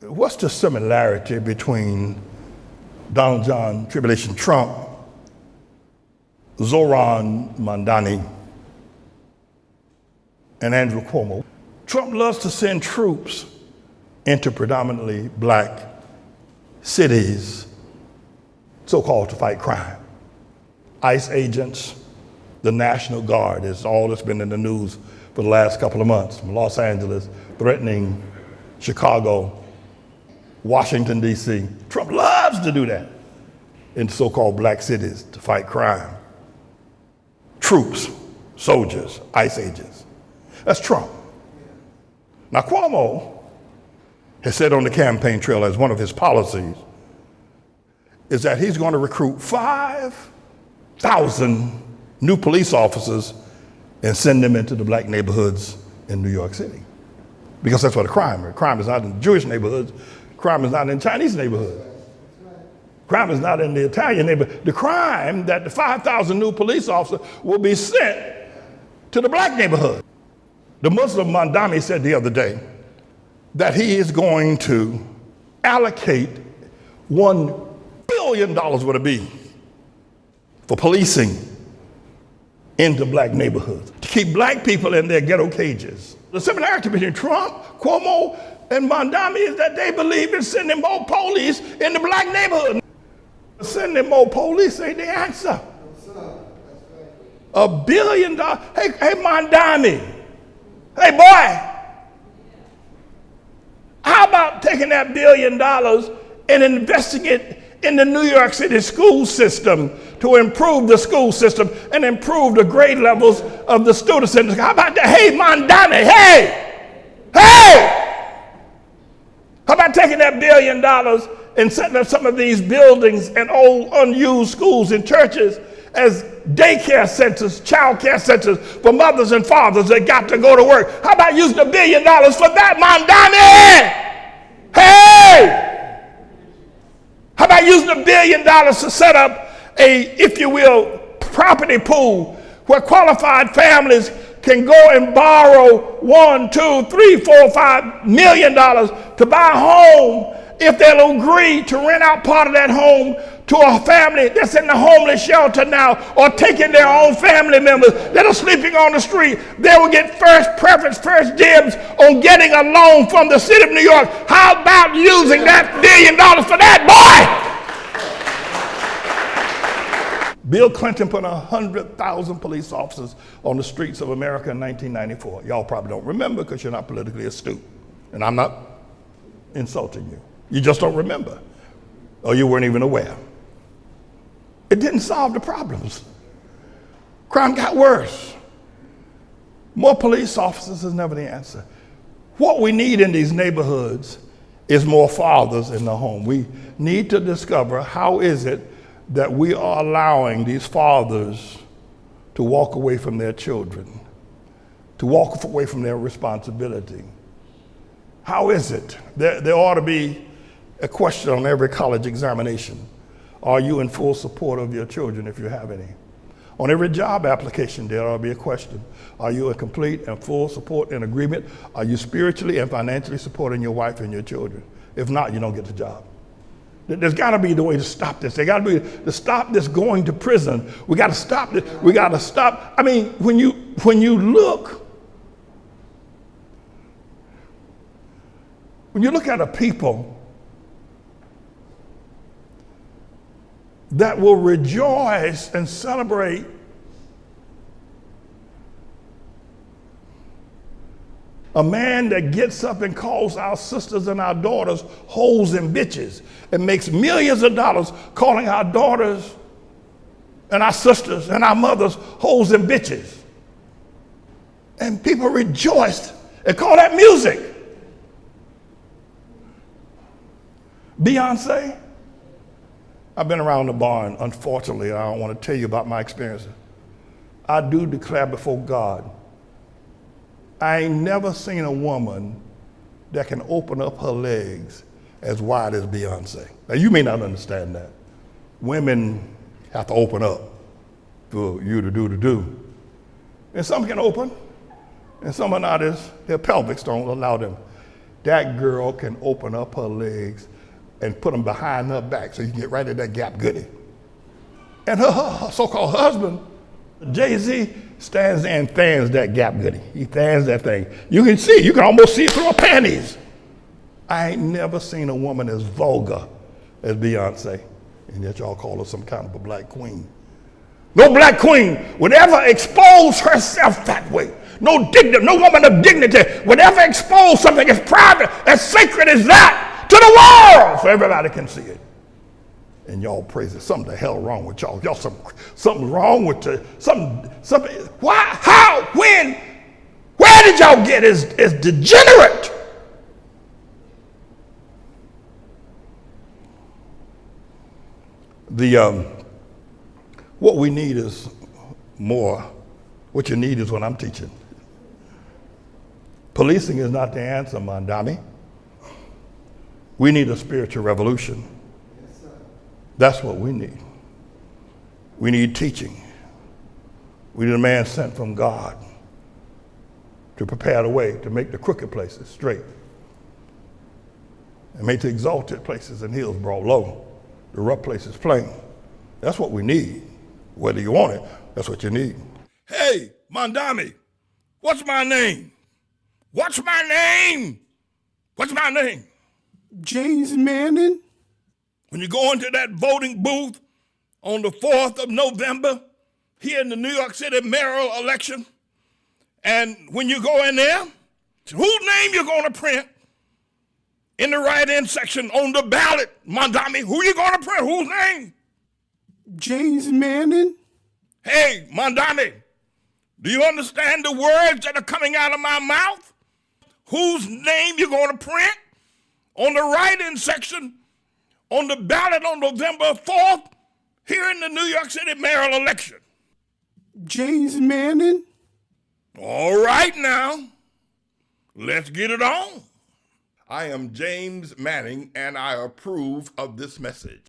What's the similarity between Donald John Tribulation Trump, Cuomo Mamdani, and Andrew Cuomo? Trump loves to send troops into predominantly black cities, so-called to fight crime. ICE agents, the National Guard is all that's been in the news for the last couple of months, from Los Angeles, threatening Chicago, Washington, D.C. Trump loves to do that in so-called black cities to fight crime. Troops, soldiers, ICE agents. That's Trump. Now, Cuomo has said on the campaign trail as one of his policies is that he's going to recruit 5,000 new police officers and send them into the black neighborhoods in New York City. Because that's where the crime is. Crime is not in Jewish neighborhoods. Crime is not in Chinese neighborhoods. Crime is not in the Italian neighborhood. The crime that the 5,000 new police officers will be sent to the black neighborhood. The Muslim Mamdani said the other day that he is going to allocate $1 billion would it be for policing into black neighborhoods to keep black people in their ghetto cages. The similarity between Trump, Cuomo, and Mamdani is that they believe in sending more police in the black neighborhood. Sending more police ain't the answer. $1 billion. Hey, Mamdani. Hey, boy. How about taking that $1 billion and investing it in the New York City school system to improve the school system and improve the grade levels of the students? How about that? Hey, Mamdani, hey! How about taking that $1 billion and setting up some of these buildings and old unused schools and churches as daycare centers, child care centers for mothers and fathers that got to go to work? How about using $1 billion for that, Mamdani? Hey! How about using $1 billion to set up a, if you will, property pool where qualified families can go and borrow $1, $2, $3, $4, $5 million to buy a home if they'll agree to rent out part of that home to a family that's in the homeless shelter now, or taking their own family members that are sleeping on the street. They will get first preference, first dibs on getting a loan from the city of New York. How about using that $1 billion for that, boy? Bill Clinton put 100,000 police officers on the streets of America in 1994. Y'all probably don't remember because you're not politically astute. And I'm not insulting you. You just don't remember. Or you weren't even aware. It didn't solve the problems. Crime got worse. More police officers is never the answer. What we need in these neighborhoods is more fathers in the home. We need to discover how is it that we are allowing these fathers to walk away from their children, to walk away from their responsibility. How is it? There ought to be a question on every college examination. Are you in full support of your children if you have any? On every job application, there ought to be a question. Are you in complete and full support and agreement? Are you spiritually and financially supporting your wife and your children? If not, you don't get the job. There's got to be the way to stop this. There got to be to stop this going to prison. We got to stop this. We got to stop. I mean, when you look at a people that will rejoice and celebrate a man that gets up and calls our sisters and our daughters hoes and bitches and makes millions of dollars calling our daughters and our sisters and our mothers hoes and bitches. And people rejoice and call that music. Beyonce, I've been around the barn, unfortunately. I don't want to tell you about my experiences. I do declare before God, I ain't never seen a woman that can open up her legs as wide as Beyonce. Now, you may not understand that. Women have to open up for you to do. And some can open, and some are not their pelvics don't allow them. that girl can open up her legs and put them behind her back so you can get right at that gap goodie. And her so-called husband, Jay-Z, stands there and fans that gap goodie. He fans that thing. You can almost see it through her panties. I ain't never seen a woman as vulgar as Beyonce, and yet y'all call her some kind of a black queen. No black queen would ever expose herself that way. No woman of dignity would ever expose something as private, as sacred as that to the world so everybody can see it. And y'all praise it. Something the hell wrong with y'all. Y'all something wrong with something. Why? How? When? Where did y'all get as degenerate? What we need is more. What you need is what I'm teaching. Policing is not the answer, Mamdani. We need a spiritual revolution. Yes, sir. That's what we need. We need teaching. We need a man sent from God to prepare the way, to make the crooked places straight, and make the exalted places and hills brought low, the rough places plain. That's what we need. Whether you want it, that's what you need. Hey, Mamdani, what's my name? What's my name? What's my name? James Manning. When you go into that voting booth on the 4th of November, here in the New York City mayoral election, and when you go in there, whose name you're going to print in the write-in section on the ballot, Mamdani? Who you going to print? Whose name? James Manning. Hey, Mamdani, do you understand the words that are coming out of my mouth? Whose name you're going to print on the write-in section on the ballot on November 4th here in the New York City mayoral election? James Manning. All right now, let's get it on. I am James Manning, and I approve of this message.